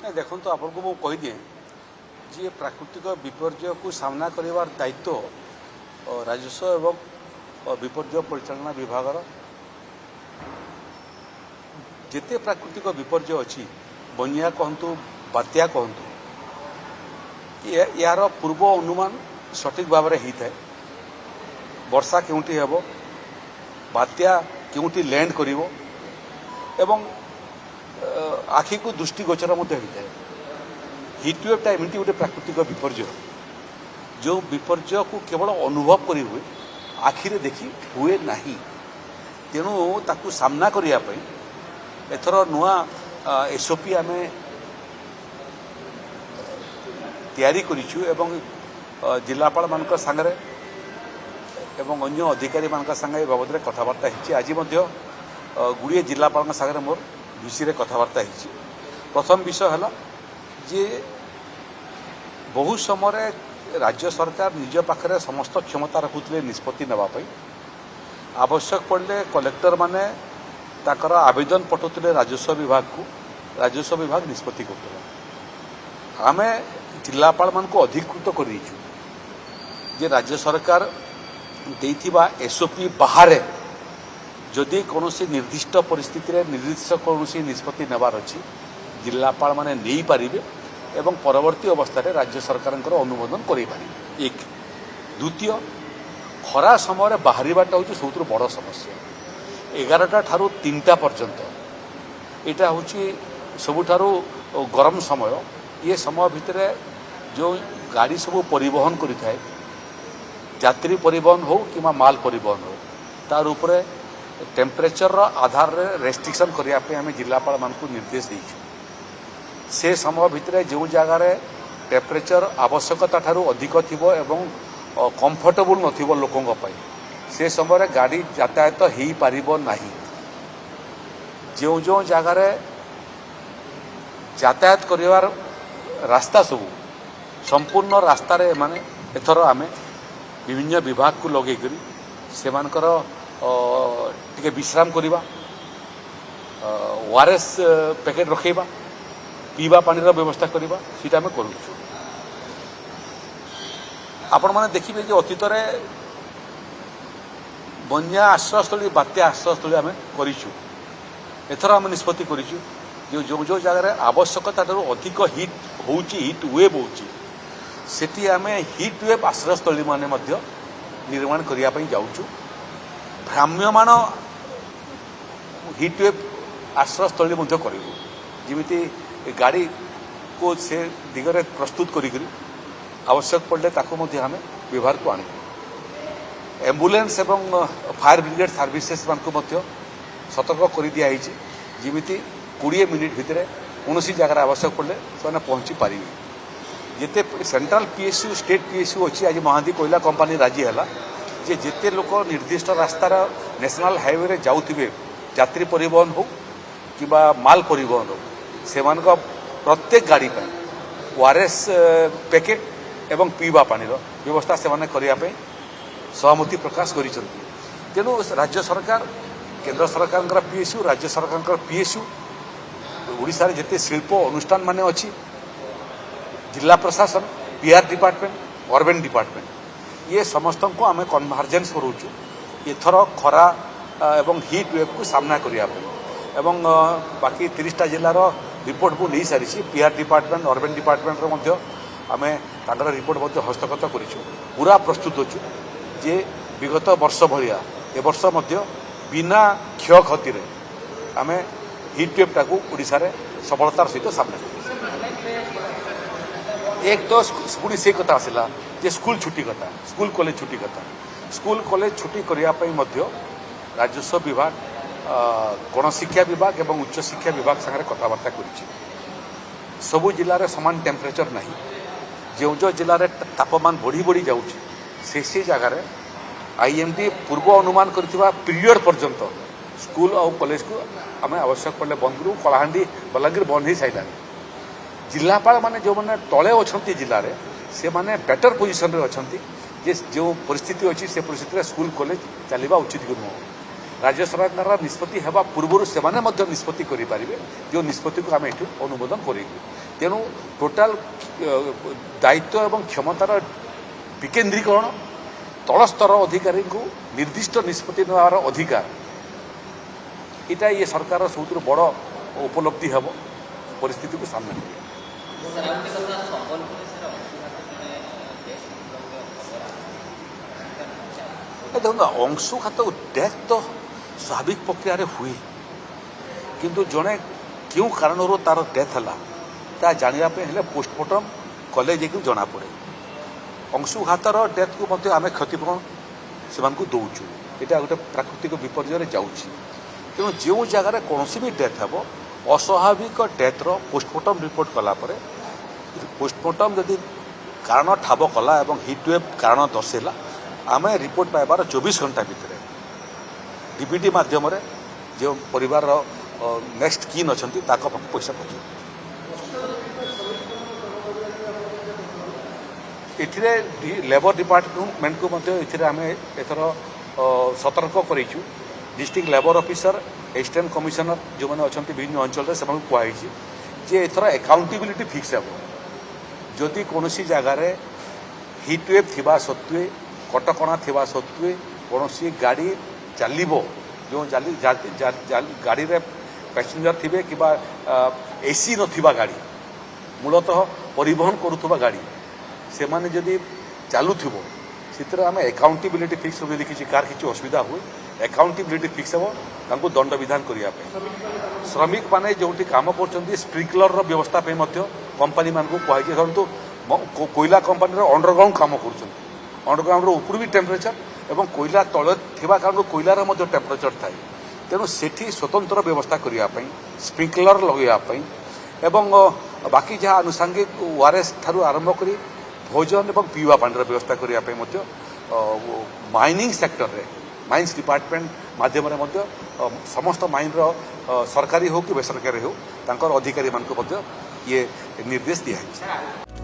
नहीं देखो तो आपको मुझे कहीदिए जी प्राकृतिक विपर्य को सामना कर दायित्व राजस्व एवं विपर्य परिचालना विभाग जिते प्राकृतिक विपर्य अच्छी बनिया कहतु बात्या कहतु यार पूर्व अनुमान सठिक भाव में होता है वर्षा केउठी हेब बात्या केउठी लैंड करिवो एवं आखि को दृष्टिगोचर होता है हिटवेवटा एमती गोटे प्राकृतिक विपर्य जो विपर्य को केवल अनुभव कर हुए आखिरे देखी हुए नहीं तेणु ताकू सामना करने एथर नुआ एसओपी आम तैयारी करिछु एवं जिलापाल मान सांगे एवं अन्य अधिकारी मान संगे बाबद कथबार्ता होती आज गुड़िए जिलापाल सागर मोर विषय कथबार्ता होती प्रथम विषय है जे बहु समय राज्य सरकार निज पाखे समस्त क्षमता रखुले निष्पत्ति नापी आवश्यक पड़े कलेक्टर माने ताकर आवेदन पठाउले राजस्व विभाग को राजस्व विभाग निष्पत्ति करुला आम जिलापाल मान को अधिकृत कर जे राज्य सरकार देइथिबा एसओपी बाहर जदि कौन निर्दिष्ट परिस्थिति निर्दिष्ट कौन निष्पत्ति नेबार अच्छी जिलापाल माने नहीं पारिबे एवं परवर्ती अवस्था राज्य सरकार अनुमोदन करें एक द्वितीय खरा समय बाहरटा हूँ सब बड़ समस्या 11टा ठारू 3टा पर्यंत यहाँ हूँ सबुठारू गरम समय ये समय भितर जो गाड़ी सब परिवहन करें यात्री परिवहन हो कि माल परिवहन हो तार उपरे टेम्परेचर आधार रेस्ट्रिक्शन करने आम जिलापाल मान को निर्देश देचु से समय भितर जो जगार टेम्परेचर आवश्यकता ठारू अधिक थिबो एवं कंफर्टेबल नथिबो लोकों पाई से समय गाड़ी यातायात हो पारिबो नाही जो जो जगार यातायात करिवार रास्ता सब संपूर्ण रास्तार माने एथर आमे विभिन्न विभाग को लगे करी से मानकर टिके विश्राम करिबा ओआरएस पैकेट रखेबा पीवा पानी व्यवस्था करवा सीटा आम करूँ आपण मैंने देखिए कि अतीत बन्या आश्रयस्थली बात्या आश्रयस्थली आम करूँ एथर आम निष्पत्ति करूँ जो जो जो जगार आवश्यकता अधिक हिट हो हिट वेव होती आम हिट वेव आश्रयस्थली मान निर्माण करने जाऊँ भ्राम्यमान हिट वेव आश्रयस्थली करूँ जमी गाड़ी को से दिगरे प्रस्तुत करी आवश्यक पड़े ताको आम व्यवहार को आणु एम्बुलेंस एवं फायर ब्रिगेड सर्विसेस मान को सतर्क कर दिखाई जमी 20 मिनिट भितर कौन जगार आवश्यक पड़े से पहुँची पारे जिते सेंट्रल पीएसयू स्टेट पीएसयू अच्छी आज महादी कोयला कंपनी राजी है जे जिते लोक निर्दिष्ट रास्तार नेशनल हाईवे जाऊे यात्री परिवहन हो कि माल परिवहन हो से प्रत्येक गाड़ी पर ओआरएस पैकेट एवं पीवा पानी व्यवस्था से करने सहमति प्रकाश कर तेणु राज्य सरकार केंद्र सरकार पीएसयू राज्य सरकार पीएसयू ओडिशा रे जिते शिल्प अनुष्ठान माने अच्छी जिला प्रशासन पीआर डिपार्टमेंट अर्बन डिपार्टमेंट ये समस्त को आम कन्भार्जेन्स करूँ एथर खरा एवं हिट वेव को सामना करने एवं बाकी 30टा जिलार रिपोर्ट को नहीं सारी पीआर डिपार्टमेंट अर्बन डिपार्टमेंट आम तांकर रिपोर्ट हस्तगत कर पूरा प्रस्तुत अच्छु जे विगत वर्ष भाया ए वर्ष बिना क्षय क्षति आम हिट वेवटा को ओडिशा रे सफलतार सहित सामना एक तो पुणी से कथा आसला जे स्कूल छुट्टी कथा स्कूल कॉलेज छुट्टी कथा स्कूल कॉलेज छुट्टी करने राजस्व विभाग गणशिक्षा विभाग एवं उच्च शिक्षा विभाग सागर कथबार्ता कर सबु जिले सामान टेम्परेचर नहीं जो जो जिले में तापमान बढ़ी बढ़ी जाऊँगी से जगार आईएमडी पूर्व अनुमान करथिबा पीरियड पर्यंत स्कूल और कॉलेज को आम आवश्यक पड़े बंद करूँ कलाहांडी बलांगीर बंद हो सारा जिलापाल माने जो मैंने तले अच्छा जिले से माने बेटर पोजिशन रे अच्छा जे जो परिस्थिति अच्छी से परिस्थिति स्कूल कॉलेज चलवा उचित नुह राज्य सरकार निष्पत्ति हेबा पूर्व से निष्पत्ति करें जो निष्पत्ति को आम ये अनुमोदन करूँ तेणु टोटाल दायित्व एवं क्षमतार विकेन्द्रीकरण तल स्तर अधिकारी को निर्दिष्ट निष्पत्ति नेवार अधिकार इटा ये सरकार सब बड़ उपलब्धि हम परिस्थिति को सामना देखो अंशुघात डेथ तो स्वाभाविक प्रक्रिया हुए किंतु जड़े क्यों कारण तार डेथ है जानापे पोस्टमार्टम कले जना पड़े अंशुघातर डेथ को आम क्षतिपूरण से दौचु यहाँ गोटे प्राकृतिक विपर्य जाऊँगी तेणु जो जगार कौन भी डेथ हे अस्वाभाविक डेथर पोस्टमार्टम रिपोर्ट कलापर पोस्टमार्टम जदि कारण ठाब कला और हिटवेव कारण दर्शेला आम रिपोर्ट पाइबार 24 घंटा भितर डीबीटी मध्यम जो परिवार नेक्स्ट किन अच्छा पैसा पहुँचे ये लेबर डिपार्टमेंट को आम एथर सतर्क करूँ district labour officer assistant commissioner जो मैंने अच्छा विभिन्न अंचल से कहुई जे एथर अकाउंटेबिलिटी फिक्स हे जदि कौन जगार हिटवेव थिबा सत्वे कटकणा थिबा सत्वे कौन गाड़ी चलो जो गाड़ी रे पैसेंजर थिबे कि एसी नथिबा गाड़ी मूलतः परिवहन करुवा गाड़ी से माने जदि चलुथिबो से आम अकाउंटेबिलिटी फिक्स जदि किसी कार किसी असुविधा हुए अकाउंटेबिलिटी फिक्स हे तांको दंड विधान करने श्रमिक माने जो काम कर स्प्रिंकलर व्यवस्था कंपनी मान को कहुई धरतु कोयला कंपनी अंडरग्राउंड काम कर अंडरग्राउंड ऊपर भी टेम्परेचर और कोयला तले थिबा कारण कोयलार टेम्परेचर थाए तेणु सेठी स्वतंत्र व्यवस्था करने स्प्रिंकलर लगेवाई एवं बाकी जहाँ आनुषंगिक ओआरएस ठारू आरंभ कर भोजन और पीवा पानी व्यवस्था करने माइनिंग सेक्टर रे माइन्स डिपार्टमेंट माध्यम समस्त माइन सरकारी हो कि बेसरकारी हो अधिकारी मान ये निर्देश दिया है।